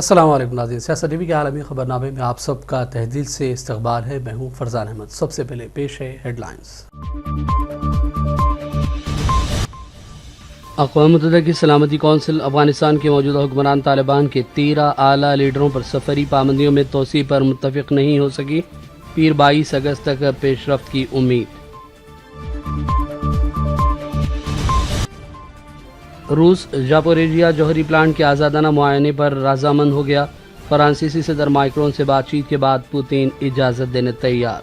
السلام علیکم ناظرین، سیاست ٹی وی کے عالمی خبرنامے میں آپ سب کا تہہ دل سے استقبال ہے۔ میں ہوں فرزان احمد۔ سب سے پہلے پیش ہے ہیڈ لائنز۔ اقوام متحدہ کی سلامتی کونسل افغانستان کے موجودہ حکمران طالبان کے 13 اعلیٰ لیڈروں پر سفری پابندیوں میں توسیع پر متفق نہیں ہو سکی۔ پیر 22 اگست تک پیش رفت کی امید۔ روس زاپوریژیا جوہری پلانٹ کے آزادانہ معائنے پر رضامند ہو گیا۔ فرانسیسی صدر مائکرون سے بات چیت کے بعد پوتین اجازت دینے تیار۔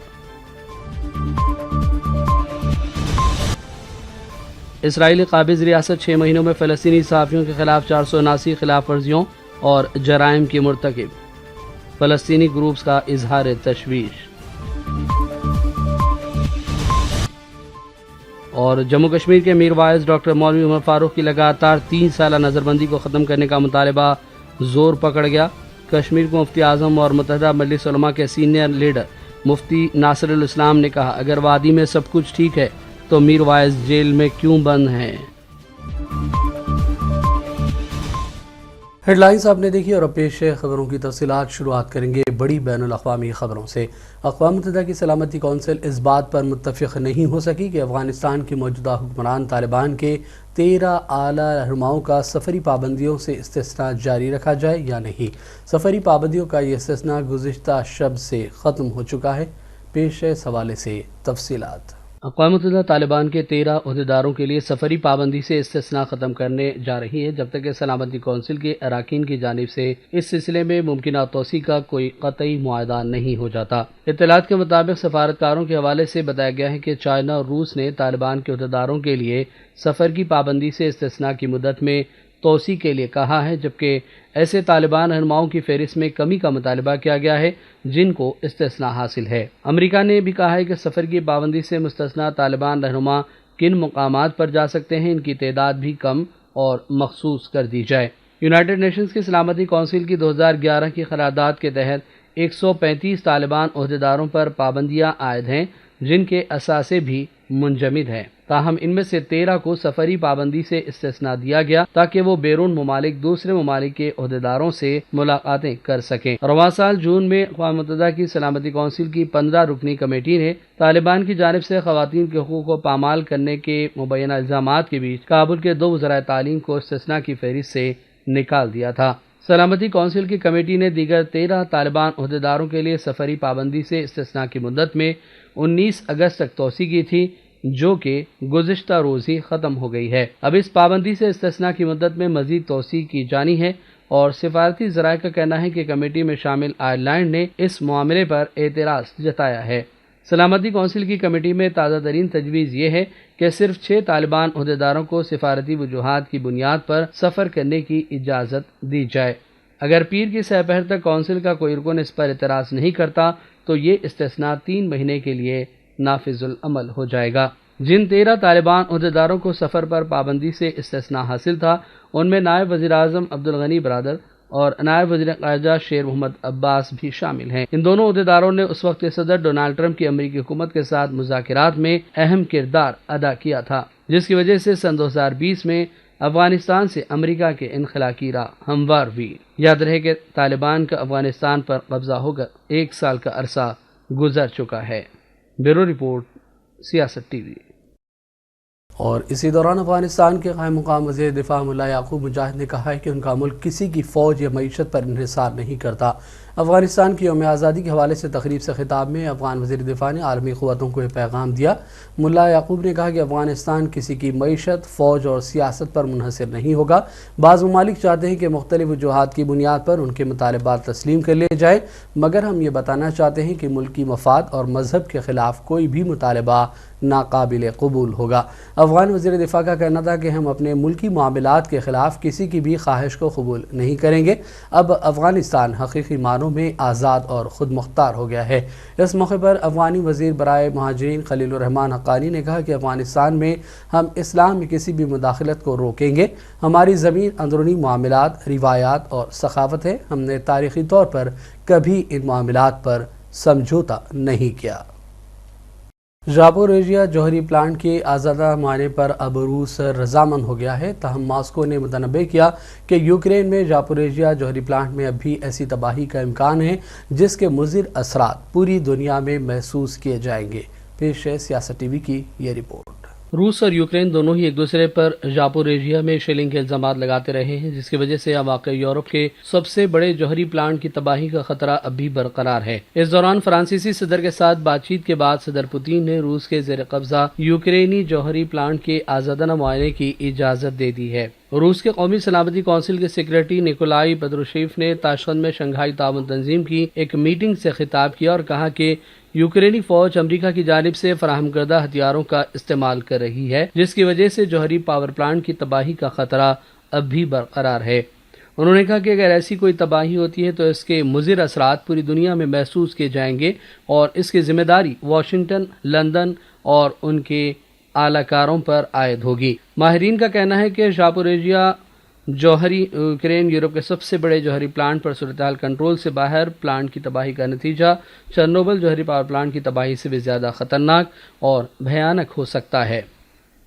اسرائیلی قابض ریاست 6 مہینوں میں فلسطینی صحافیوں کے خلاف 479 خلاف ورزیوں اور جرائم کی مرتکب۔ فلسطینی گروپس کا اظہار تشویش۔ اور جموں کشمیر کے میر وائز ڈاکٹر مولوی عمر فاروق کی لگاتار 3 سالہ نظر بندی کو ختم کرنے کا مطالبہ زور پکڑ گیا۔ کشمیر کو مفتی اعظم اور متحدہ مجلس علماء کے سینئر لیڈر مفتی ناصر الاسلام نے کہا، اگر وادی میں سب کچھ ٹھیک ہے تو میر وائز جیل میں کیوں بند ہیں؟ ہیڈ لائنز آپ نے دیکھی اور اب پیش ہے خبروں کی تفصیلات۔ شروعات کریں گے بڑی بین الاقوامی خبروں سے۔ اقوام متحدہ کی سلامتی کونسل اس بات پر متفق نہیں ہو سکی کہ افغانستان کے موجودہ حکمران طالبان کے 13 اعلیٰ رہنماؤں کا سفری پابندیوں سے استثناء جاری رکھا جائے یا نہیں۔ سفری پابندیوں کا یہ استثناء گزشتہ شب سے ختم ہو چکا ہے۔ پیش ہے اس حوالے سے تفصیلات۔ اقوام متحدہ طالبان کے 13 عہدیداروں کے لیے سفری پابندی سے استثناء ختم کرنے جا رہی ہے، جب تک کہ سلامتی کونسل کے اراکین کی جانب سے اس سلسلے میں ممکنہ توسیع کا کوئی قطعی معاہدہ نہیں ہو جاتا۔ اطلاعات کے مطابق سفارتکاروں کے حوالے سے بتایا گیا ہے کہ چائنا اور روس نے طالبان کے عہدیداروں کے لیے سفر کی پابندی سے استثناء کی مدت میں توسیع کے لیے کہا ہے، جبکہ ایسے طالبان رہنماؤں کی فہرست میں کمی کا مطالبہ کیا گیا ہے جن کو استثناء حاصل ہے۔ امریکہ نے بھی کہا ہے کہ سفر کی پابندی سے مستثنیٰ طالبان رہنما کن مقامات پر جا سکتے ہیں، ان کی تعداد بھی کم اور مخصوص کر دی جائے۔ یونائیٹڈ نیشنز کی سلامتی کونسل کی 2011 کی قرارداد کے تحت 135 طالبان عہدیداروں پر پابندیاں عائد ہیں، جن کے اثاثے بھی منجمد ہیں۔ تاہم ان میں سے 13 کو سفری پابندی سے استثناء دیا گیا تاکہ وہ بیرون ممالک دوسرے ممالک کے عہدیداروں سے ملاقاتیں کر سکیں۔ رواں سال جون میں اقوام متحدہ کی سلامتی کونسل کی 15 رکنی کمیٹی نے طالبان کی جانب سے خواتین کے حقوق کو پامال کرنے کے مبینہ الزامات کے بیچ کابل کے 2 وزرائے تعلیم کو استثناء کی فہرست سے نکال دیا تھا۔ سلامتی کونسل کی کمیٹی نے دیگر 13 طالبان عہدیداروں کے لیے سفری پابندی سے استثناء کی مدت میں 19 اگست تک توسیع کی تھی، جو کہ گزشتہ روز ہی ختم ہو گئی ہے۔ اب اس پابندی سے استثناء کی مدت میں مزید توسیع کی جانی ہے، اور سفارتی ذرائع کا کہنا ہے کہ کمیٹی میں شامل آئرلینڈ نے اس معاملے پر اعتراض جتایا ہے۔ سلامتی کونسل کی کمیٹی میں تازہ ترین تجویز یہ ہے کہ صرف 6 طالبان عہدیداروں کو سفارتی وجوہات کی بنیاد پر سفر کرنے کی اجازت دی جائے۔ اگر پیر کی سہ پہر تک کونسل کا کوئی رکن اس پر اعتراض نہیں کرتا تو یہ استثناء 3 مہینے کے لیے نافذ العمل ہو جائے گا۔ جن 13 طالبان عہدیداروں کو سفر پر پابندی سے استثناء حاصل تھا، ان میں نائب وزیر اعظم عبدالغنی برادر اور نائب وزیر خارجہ شیر محمد عباس بھی شامل ہیں۔ ان دونوں عہدیداروں نے اس وقت کے صدر ڈونالڈ ٹرمپ کی امریکی حکومت کے ساتھ مذاکرات میں اہم کردار ادا کیا تھا، جس کی وجہ سے سن 2020 میں افغانستان سے امریکہ کے انخلا کی راہ ہموار ہوئی۔ یاد رہے کہ طالبان کا افغانستان پر قبضہ ہو کر 1 سال کا عرصہ گزر چکا ہے۔ بیورو رپورٹ، سیاست ٹی وی۔ اور اسی دوران افغانستان کے قائم مقام وزیر دفاع ملا یعقوب مجاہد نے کہا ہے کہ ان کا ملک کسی کی فوج یا معیشت پر انحصار نہیں کرتا۔ افغانستان کی یوم آزادی کے حوالے سے تقریب سے خطاب میں افغان وزیر دفاع نے عالمی قوتوں کو یہ پیغام دیا۔ ملا یعقوب نے کہا کہ افغانستان کسی کی معیشت، فوج اور سیاست پر منحصر نہیں ہوگا۔ بعض ممالک چاہتے ہیں کہ مختلف وجوہات کی بنیاد پر ان کے مطالبات تسلیم کر لیے جائیں، مگر ہم یہ بتانا چاہتے ہیں کہ ملکی مفاد اور مذہب کے خلاف کوئی بھی مطالبہ ناقابل قبول ہوگا۔ افغان وزیر دفاع کا کہنا تھا کہ ہم اپنے ملکی معاملات کے خلاف کسی کی بھی خواہش کو قبول نہیں کریں گے۔ اب افغانستان حقیقی معنوں میں آزاد اور خود مختار ہو گیا ہے۔ اس موقع پر افغانی وزیر برائے مہاجرین خلیل الرحمن حقانی نے کہا کہ افغانستان میں ہم اسلام میں کسی بھی مداخلت کو روکیں گے۔ ہماری زمین اندرونی معاملات، روایات اور ثقافت ہے۔ ہم نے تاریخی طور پر کبھی ان معاملات پر سمجھوتا نہیں کیا۔ ژاپوریژیا جوہری پلانٹ کے آزادہ معائنے پر اب روس رضامند ہو گیا ہے، تاہم ماسکو نے متنبہ کیا کہ یوکرین میں ژاپوریژیا جوہری پلانٹ میں اب بھی ایسی تباہی کا امکان ہے جس کے مضر اثرات پوری دنیا میں محسوس کیے جائیں گے۔ پیش ہے سیاست ٹی وی کی یہ رپورٹ۔ روس اور یوکرین دونوں ہی ایک دوسرے پر ژاپوریژیا میں شیلنگ کے الزامات لگاتے رہے ہیں، جس کی وجہ سے اب واقع یورپ کے سب سے بڑے جوہری پلانٹ کی تباہی کا خطرہ اب بھی برقرار ہے۔ اس دوران فرانسیسی صدر کے ساتھ بات چیت کے بعد صدر پوتین نے روس کے زیر قبضہ یوکرینی جوہری پلانٹ کے آزادانہ معائنے کی اجازت دے دی ہے۔ روس کے قومی سلامتی کونسل کے سیکریٹری نیکولائی پدروشیف نے تاشقند میں شنگھائی تعاون تنظیم کی ایک میٹنگ سے خطاب کیا اور کہا کہ یوکرینی فوج امریکہ کی جانب سے فراہم کردہ ہتھیاروں کا استعمال کر رہی ہے، جس کی وجہ سے جوہری پاور پلانٹ کی تباہی کا خطرہ اب بھی برقرار ہے۔ انہوں نے کہا کہ اگر ایسی کوئی تباہی ہوتی ہے تو اس کے مضر اثرات پوری دنیا میں محسوس کیے جائیں گے اور اس کی ذمہ داری واشنگٹن، لندن اور ان کے اعلی کاروں پر عائد ہوگی۔ ماہرین کا کہنا ہے کہ ژاپوریژیا جوہری یوکرین یورپ کے سب سے بڑے جوہری پلانٹ پر صورتحال کنٹرول سے باہر پلانٹ کی تباہی کا نتیجہ چرنوبل جوہری پاور پلانٹ کی تباہی سے بھی زیادہ خطرناک اور بھیانک ہو سکتا ہے۔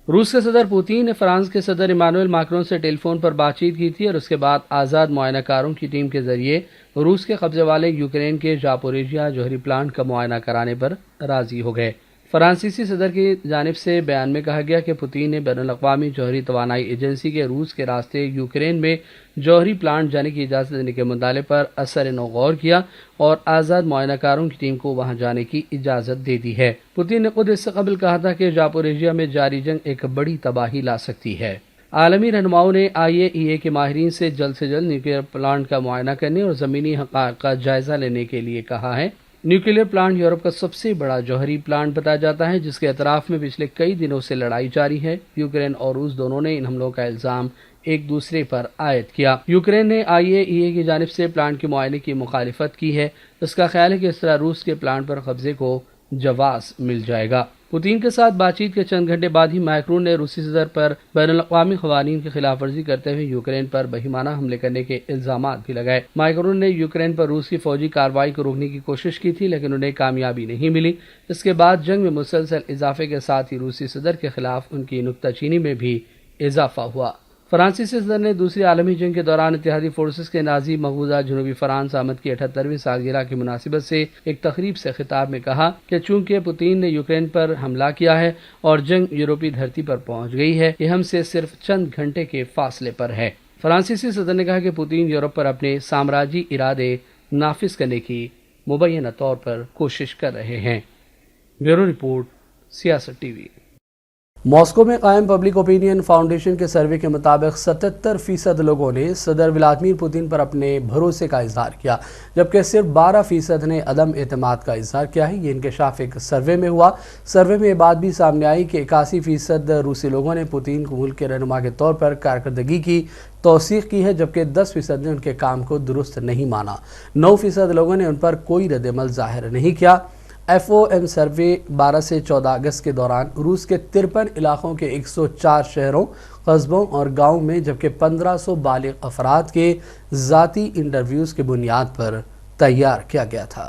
روس کے صدر پوتین نے فرانس کے صدر ایمانوئل ماکرون سے ٹیلی فون پر بات چیت کی تھی اور اس کے بعد آزاد معائنہ کاروں کی ٹیم کے ذریعے روس کے قبضے والے یوکرین کے ژاپوریژیا جوہری پلانٹ کا معائنہ کرانے پر راضی ہو گئے۔ فرانسیسی صدر کی جانب سے بیان میں کہا گیا کہ پوتین نے بین الاقوامی جوہری توانائی ایجنسی کے روس کے راستے یوکرین میں جوہری پلانٹ جانے کی اجازت دینے کے مطالبے پر اثر نو غور کیا اور آزاد معائنہ کاروں کی ٹیم کو وہاں جانے کی اجازت دے دی ہے۔ پوتین نے خود اس سے قبل کہا تھا کہ ژاپوریژیا میں جاری جنگ ایک بڑی تباہی لا سکتی ہے۔ عالمی رہنماؤں نے IAEA کے ماہرین سے جلد نیوکلیئر پلانٹ کا معائنہ کرنے اور زمینی حقائق کا جائزہ لینے کے لیے کہا ہے۔ نیوکلیئر پلانٹ یورپ کا سب سے بڑا جوہری پلانٹ بتایا جاتا ہے، جس کے اطراف میں پچھلے کئی دنوں سے لڑائی جاری ہے۔ یوکرین اور روس دونوں نے ان حملوں کا الزام ایک دوسرے پر عائد کیا۔ یوکرین نے IAEA کی جانب سے پلانٹ کے معائنے کی مخالفت کی ہے۔ اس کا خیال ہے کہ اس طرح روس کے پلانٹ پر قبضے کو جواز مل جائے گا۔ پوتین کے ساتھ بات چیت کے چند گھنٹے بعد ہی ماکرون نے روسی صدر پر بین الاقوامی قوانین کی خلاف ورزی کرتے ہوئے یوکرین پر بہیمانہ حملے کرنے کے الزامات بھی لگائے۔ ماکرون نے یوکرین پر روس کی فوجی کارروائی کو روکنے کی کوشش کی تھی، لیکن انہیں کامیابی نہیں ملی۔ اس کے بعد جنگ میں مسلسل اضافے کے ساتھ ہی روسی صدر کے خلاف ان کی نکتہ چینی میں بھی اضافہ ہوا۔ فرانسیسی صدر نے دوسری عالمی جنگ کے دوران اتحادی فورسز کے نازی مقبوضہ جنوبی فرانس آمد کی 78ویں سالگرہ کی مناسبت سے ایک تقریب سے خطاب میں کہا کہ چونکہ پوتین نے یوکرین پر حملہ کیا ہے اور جنگ یورپی دھرتی پر پہنچ گئی ہے، یہ ہم سے صرف چند گھنٹے کے فاصلے پر ہے۔ فرانسیسی صدر نے کہا کہ پوتین یورپ پر اپنے سامراجی ارادے نافذ کرنے کی مبینہ طور پر کوشش کر رہے ہیں۔ بیورو رپورٹ، سیاست ٹی وی۔ ماسکو میں قائم پبلک اوپینین فاؤنڈیشن کے سروے کے مطابق 77% لوگوں نے صدر ولادیمیر پوتین پر اپنے بھروسے کا اظہار کیا، جبکہ صرف 12% نے عدم اعتماد کا اظہار کیا ہے۔ یہ انکشاف ایک سروے میں ہوا۔ سروے میں یہ بات بھی سامنے آئی کہ 81% روسی لوگوں نے پوتین کو ملک کے رہنما کے طور پر کارکردگی کی توثیق کی ہے، جبکہ 10% نے ان کے کام کو درست نہیں مانا۔ 9% لوگوں نے ان پر کوئی رد عمل ظاہر نہیں کیا۔ FOM سروے 12 سے 14 اگست کے دوران روس کے 53 علاقوں کے 104 شہروں، قصبوں اور گاؤں میں، جبکہ 1500 بالغ افراد کے ذاتی انٹرویوز کی بنیاد پر تیار کیا گیا تھا۔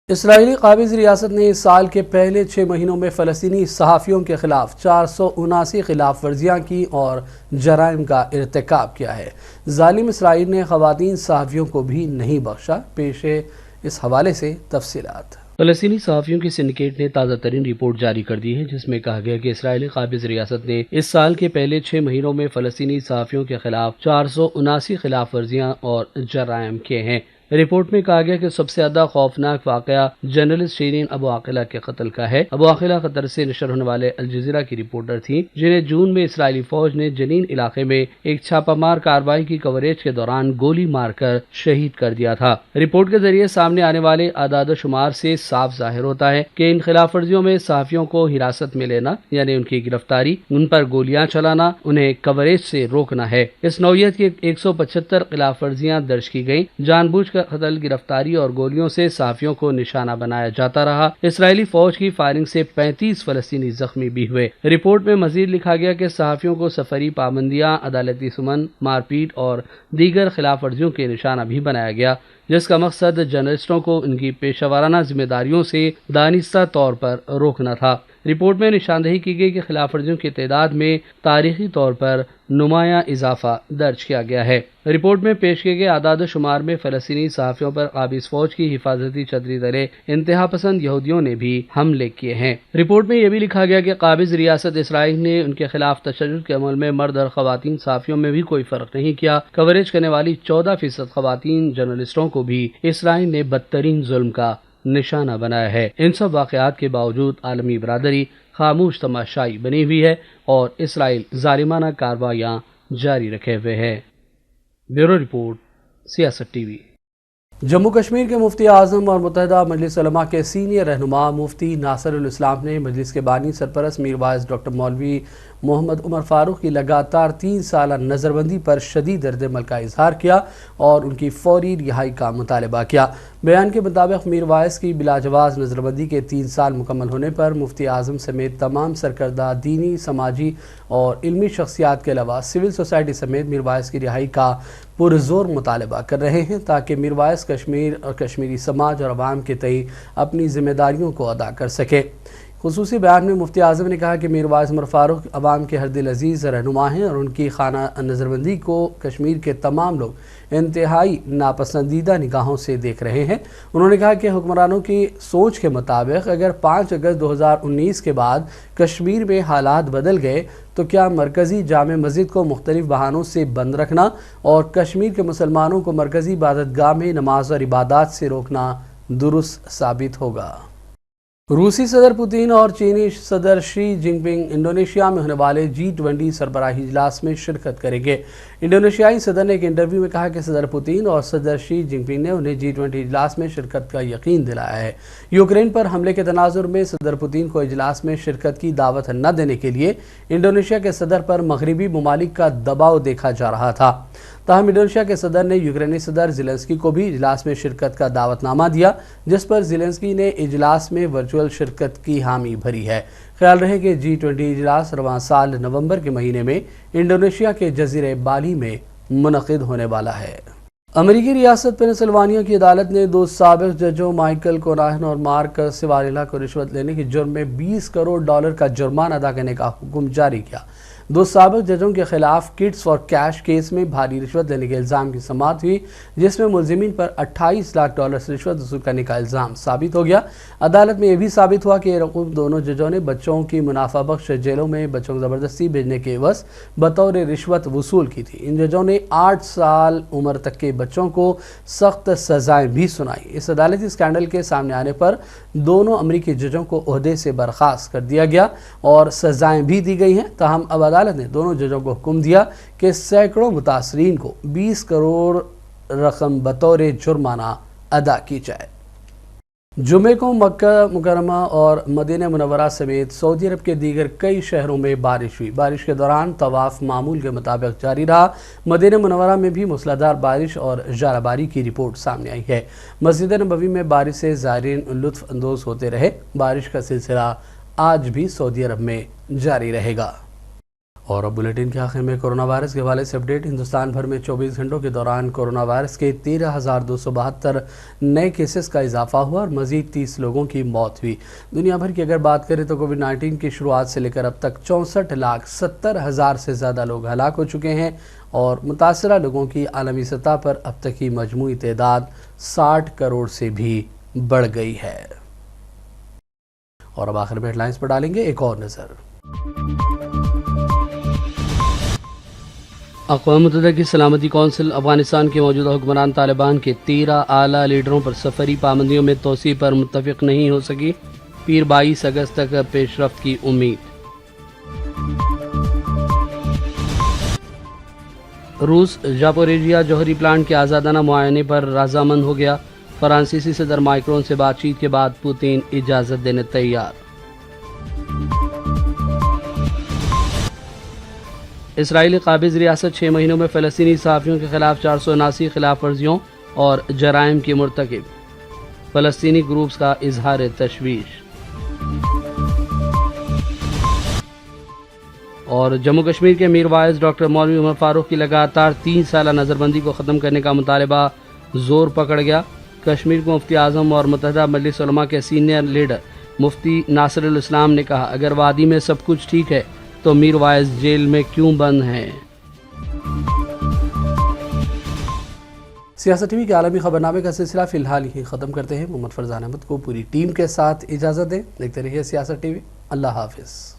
اسرائیلی قابض ریاست نے اس سال کے پہلے 6 مہینوں میں فلسطینی صحافیوں کے خلاف 479 خلاف ورزیاں کی اور جرائم کا ارتکاب کیا ہے۔ ظالم اسرائیل نے خواتین صحافیوں کو بھی نہیں بخشا۔ پیش ہے اس حوالے سے تفصیلات۔ فلسطینی صحافیوں کی سنڈیکیٹ نے تازہ ترین رپورٹ جاری کر دی ہے، جس میں کہا گیا کہ اسرائیلی قابض ریاست نے اس سال کے پہلے 6 مہینوں میں فلسطینی صحافیوں کے خلاف 479 خلاف ورزیاں اور جرائم کیے ہیں۔ رپورٹ میں کہا گیا کہ سب سے زیادہ خوفناک واقعہ جرنلسٹ شیرین ابو عاقلہ کے قتل کا ہے۔ ابو عاقلہ قطر سے نشر ہونے والے الجزیرہ کی رپورٹر تھی، جنہیں جون میں اسرائیلی فوج نے جنین علاقے میں ایک چھاپہ مار کارروائی کی کوریج کے دوران گولی مار کر شہید کر دیا تھا۔ رپورٹ کے ذریعے سامنے آنے والے اعداد و شمار سے صاف ظاہر ہوتا ہے کہ ان خلاف ورزیوں میں صحافیوں کو حراست میں لینا یعنی ان کی گرفتاری، ان پر گولیاں چلانا، انہیں کوریج سے روکنا ہے۔ اس نوعیت کی 175 خلاف ورزیاں درج کی گئیں۔ جان بوجھ قتل، گرفتاری اور گولیوں سے صحافیوں کو نشانہ بنایا جاتا رہا۔ اسرائیلی فوج کی فائرنگ سے 35 فلسطینی زخمی بھی ہوئے۔ رپورٹ میں مزید لکھا گیا کہ صحافیوں کو سفری پابندیاں، عدالتی سمن، مار پیٹ اور دیگر خلاف ورزیوں کے نشانہ بھی بنایا گیا۔ جس کا مقصد جرنلسٹوں کو ان کی پیشہ ورانہ ذمہ داریوں سے دانستہ طور پر روکنا تھا۔ رپورٹ میں نشاندہی کی گئی کہ خلاف ورزیوں کی تعداد میں تاریخی طور پر نمایاں اضافہ درج کیا گیا ہے۔ رپورٹ میں پیش کیے گئے اعداد و شمار میں فلسطینی صحافیوں پر قابض فوج کی حفاظتی چھتری تلے انتہا پسند یہودیوں نے بھی حملے کیے ہیں۔ رپورٹ میں یہ بھی لکھا گیا کہ قابض ریاست اسرائیل نے ان کے خلاف تشدد کے عمل میں مرد اور خواتین صحافیوں میں بھی کوئی فرق نہیں کیا۔ کوریج کرنے والی 14% خواتین جرنلسٹوں کو بھی اسرائیل نے بدترین ظلم کا نشانہ بنایا ہے۔ ان سب واقعات کے باوجود عالمی برادری خاموش تماشائی بنی ہوئی ہے اور اسرائیل ظالمانہ کارروائیاں جاری رکھے ہوئے ہے۔ بیورو رپورٹ، سیاست ٹی وی۔ جموں کشمیر کے مفتی اعظم اور متحدہ مجلس علماء کے سینئر رہنما مفتی ناصر الاسلام نے مجلس کے بانی سرپرست میر واعظ ڈاکٹر مولوی محمد عمر فاروق کی لگاتار 3 سالہ نظر بندی پر شدید رد عمل کا اظہار کیا اور ان کی فوری رہائی کا مطالبہ کیا۔ بیان کے مطابق میر واعظ کی بلا جواز نظر بندی کے 3 سال مکمل ہونے پر مفتی اعظم سمیت تمام سرکردہ دینی، سماجی اور علمی شخصیات کے علاوہ سول سوسائٹی سمیت میر واعظ کی رہائی کا پرزور مطالبہ کر رہے ہیں تاکہ میر واعظ کشمیر اور کشمیری سماج اور عوام کے تئیں اپنی ذمہ داریوں کو ادا کر سکے۔ خصوصی بیان میں مفتی اعظم نے کہا کہ میر واعظ عمر فاروق عوام کے ہر دل عزیز رہنما ہیں اور ان کی خانہ نظر بندی کو کشمیر کے تمام لوگ انتہائی ناپسندیدہ نگاہوں سے دیکھ رہے ہیں۔ انہوں نے کہا کہ حکمرانوں کی سوچ کے مطابق اگر 5 اگست 2019 کے بعد کشمیر میں حالات بدل گئے تو کیا مرکزی جامع مسجد کو مختلف بہانوں سے بند رکھنا اور کشمیر کے مسلمانوں کو مرکزی عبادت گاہ میں نماز اور عبادات سے روکنا درست ثابت ہوگا؟ روسی صدر پوتین اور چینی صدر شی جن پنگ انڈونیشیا میں ہونے والے G20 سربراہی اجلاس میں شرکت کریں گے۔ انڈونیشیائی صدر نے ایک انٹرویو میں کہا کہ صدر پوتین اور صدر شی جن پنگ نے انہیں G20 اجلاس میں شرکت کا یقین دلایا ہے۔ یوکرین پر حملے کے تناظر میں صدر پوتین کو اجلاس میں شرکت کی دعوت نہ دینے کے لیے انڈونیشیا کے صدر پر مغربی ممالک کا دباؤ دیکھا جا رہا تھا۔ تاہم انڈونیشیا کے صدر نے یوکرینی صدر زیلنسکی کو بھی اجلاس میں شرکت کا دعوت نامہ دیا، جس پر زیلنسکی نے اجلاس میں ورچوئل شرکت کی حامی بھری ہے۔ خیال رہے کہ G20 اجلاس رواں سال نومبر کے مہینے میں انڈونیشیا کے جزیرے بالی میں منعقد ہونے والا ہے۔ امریکی ریاست پینسلوانیا کی عدالت نے 2 سابق ججوں مائیکل کوناہن اور مارک سواریلا کو رشوت لینے کے جرم میں $20 کروڑ کا جرمانہ ادا کرنے کا حکم جاری کیا۔ 2 سابق ججوں کے خلاف کٹس فار کیش کیس میں بھاری رشوت لینے کے الزام کی سماعت ہوئی، جس میں ملزمین پر $28 لاکھ رشوت وصول کرنے کا الزام ثابت ہو گیا۔ عدالت میں یہ بھی ثابت ہوا کہ یہ رقم دونوں ججوں نے بچوں کی منافع بخش جیلوں میں بچوں کو زبردستی بھیجنے کے عوض بطور رشوت وصول کی تھی۔ ان ججوں نے 8 سال عمر تک کے بچوں کو سخت سزائیں بھی سنائی۔ اس عدالتی اسکینڈل کے سامنے آنے پر دونوں امریکی ججوں کو عہدے سے برخاست کر دیا گیا اور سزائیں بھی دی گئی ہیں۔ تاہم اب عدالت نے دونوں ججوں کو حکم دیا کہ سینکڑوں متاثرین کو 20 کروڑ رقم بطور جرمانہ ادا کی جائے۔ جمعے کو مکہ مکرمہ اور مدینہ منورہ سمیت سعودی عرب کے دیگر کئی شہروں میں بارش ہوئی۔ بارش کے دوران طواف معمول کے مطابق جاری رہا۔ مدینہ منورہ میں بھی موسلادھار بارش اور ژالہ باری کی رپورٹ سامنے آئی ہے۔ مسجد نبوی میں بارش سے زائرین لطف اندوز ہوتے رہے۔ بارش کا سلسلہ آج بھی سعودی عرب میں جاری رہے گا۔ اور اب بلیٹن کے آخر میں کورونا وائرس کے حوالے سے اپڈیٹ۔ ہندوستان بھر میں 24 گھنٹوں کے دوران کورونا وائرس کے 13,272 نئے کیسز کا اضافہ ہوا اور مزید 30 لوگوں کی موت ہوئی۔ دنیا بھر کی اگر بات کریں تو کووڈ-19 کی شروعات سے لے کر اب تک 64,70,000 سے زیادہ لوگ ہلاک ہو چکے ہیں اور متاثرہ لوگوں کی عالمی سطح پر اب تک کی مجموعی تعداد 60 کروڑ سے بھی بڑھ گئی ہے۔ اور اب آخر میں ہیڈ لائنز پر ڈالیں گے ایک اور نظر۔ اقوام متحدہ کی سلامتی کونسل افغانستان کے موجودہ حکمران طالبان کے 13 اعلیٰ لیڈروں پر سفری پابندیوں میں توسیع پر متفق نہیں ہو سکی۔ پیر 22 اگست تک پیش رفت کی امید۔ روس زاپوریژیا جوہری پلانٹ کے آزادانہ معائنے پر رضامند ہو گیا۔ فرانسیسی صدر مائکرون سے بات چیت کے بعد پوتین اجازت دینے تیار۔ اسرائیلی قابض ریاست 6 مہینوں میں فلسطینی صحافیوں کے خلاف 479 خلاف ورزیوں اور جرائم کی مرتکب۔ فلسطینی گروپس کا اظہار تشویش۔ اور جموں کشمیر کے میر واعظ ڈاکٹر مولوی عمر فاروق کی لگاتار 3 سالہ نظر بندی کو ختم کرنے کا مطالبہ زور پکڑ گیا۔ کشمیر کو مفتی اعظم اور متحدہ مجلس علماء کے سینئر لیڈر مفتی ناصر الاسلام نے کہا، اگر وادی میں سب کچھ ٹھیک ہے تو میر وائز جیل میں کیوں بند ہیں؟ سیاست ٹی وی کے عالمی خبرنامے کا سلسلہ فی الحال ہی ختم کرتے ہیں۔ محمد فرزان احمد کو پوری ٹیم کے ساتھ اجازت دیں۔ دیکھتے رہیے سیاست ٹی وی۔ اللہ حافظ۔